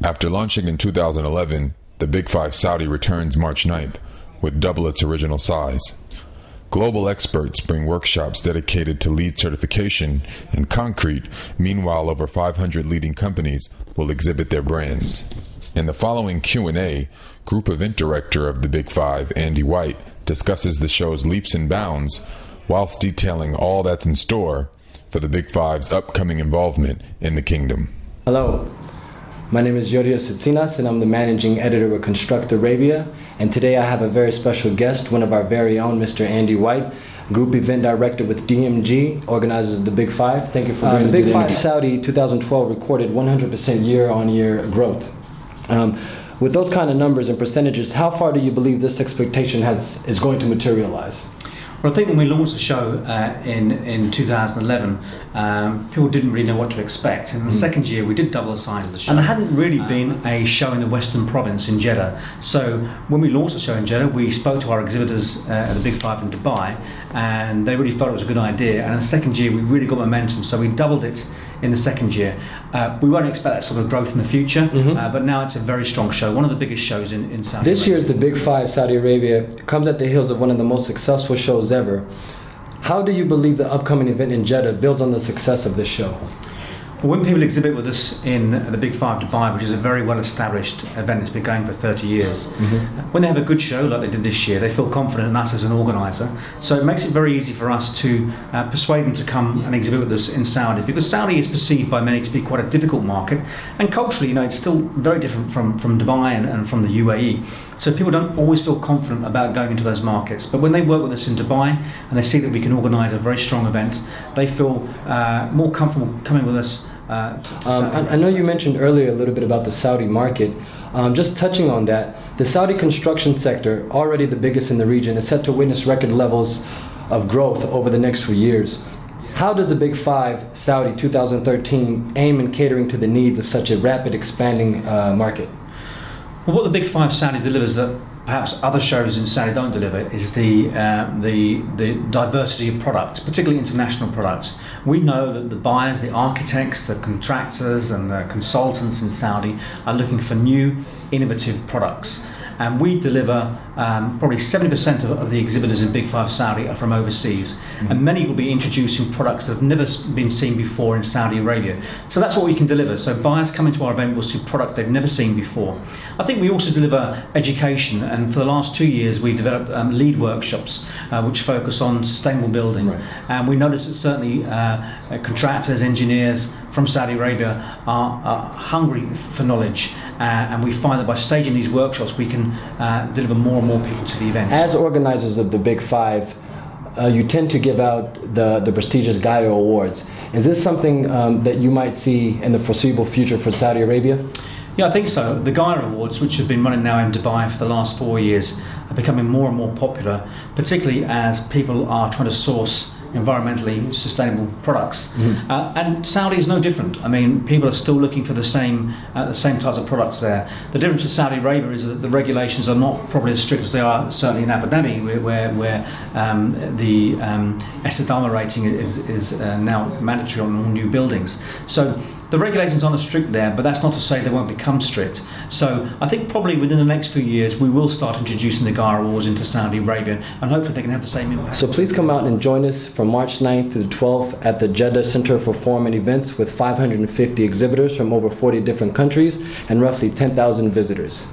After launching in 2011, the Big Five Saudi returns March 9th with double its original size. Global experts bring workshops dedicated to LEED certification and concrete. Meanwhile, over 500 leading companies will exhibit their brands. In the following Q&A, Group Event Director of the Big Five, Andy White, discusses the show's leaps and bounds whilst detailing all that's in store for the Big Five's upcoming involvement in the kingdom. Hello, my name is Yorios Tsinas and I'm the Managing Editor with Construct Arabia, and today I have a very special guest, one of our very own, Mr. Andy White, Group Event Director with DMG, organizers of the Big Five. Thank you for being here. The Big Five Saudi 2012 recorded 100% year-on-year growth. With those kind of numbers and percentages, how far do you believe this expectation is going to materialize? Well, I think when we launched the show in 2011, people didn't really know what to expect. In the second year, we did double the size of the show. And there hadn't really been a show in the Western Province in Jeddah. So when we launched the show in Jeddah, we spoke to our exhibitors at the Big Five in Dubai, and they really felt it was a good idea. And in the second year, we really got momentum, so we doubled it in the second year. We won't expect that sort of growth in the future, but now it's a very strong show, one of the biggest shows in Saudi Arabia. This year's the Big Five Saudi Arabia comes at the heels of one of the most successful shows ever. How do you believe the upcoming event in Jeddah builds on the success of this show? Well, when people exhibit with us in the Big Five Dubai, which is a very well-established event, it's been going for 30 years, when they have a good show like they did this year, they feel confident in us as an organiser. So it makes it very easy for us to persuade them to come and exhibit with us in Saudi, because Saudi is perceived by many to be quite a difficult market, and culturally, it's still very different from Dubai and from the UAE. So people don't always feel confident about going into those markets. But when they work with us in Dubai and they see that we can organise a very strong event, they feel more comfortable coming with us. I know you mentioned earlier a little bit about the Saudi market. Just touching on that, the Saudi construction sector, already the biggest in the region, is set to witness record levels of growth over the next few years. How does the Big Five Saudi 2013 aim in catering to the needs of such a rapid expanding market? Well, what the Big Five Saudi delivers that perhaps other shows in Saudi don't deliver is the diversity of products, particularly international products. We know that the buyers, the architects, the contractors and the consultants in Saudi are looking for new, innovative products. And we deliver probably 70% of the exhibitors in Big Five Saudi are from overseas, and many will be introducing products that have never been seen before in Saudi Arabia. So that's what we can deliver. So buyers coming to our event will see product they've never seen before. I think we also deliver education, and for the last 2 years we've developed LEED workshops which focus on sustainable building. And we notice that certainly contractors, engineers from Saudi Arabia are hungry for knowledge, and we find that by staging these workshops we can deliver more and more people to the event. As organizers of the Big Five, you tend to give out the prestigious Gaia Awards. Is this something that you might see in the foreseeable future for Saudi Arabia? Yeah, I think so. The Gaia Awards, which have been running now in Dubai for the last 4 years, are becoming more and more popular, particularly as people are trying to source environmentally sustainable products. And Saudi is no different. I mean, people are still looking for the same types of products there. The difference with Saudi Arabia is that the regulations are not probably as strict as they are certainly in Abu Dhabi, where the Esadama rating is now mandatory on all new buildings. So the regulations aren't as strict there, but that's not to say they won't become strict. So I think probably within the next few years we will start introducing the Gaia Awards into Saudi Arabia, and hopefully they can have the same impact. So please come out and join us from March 9th to the 12th at the Jeddah Center for Forum and Events with 550 exhibitors from over 40 different countries and roughly 10,000 visitors.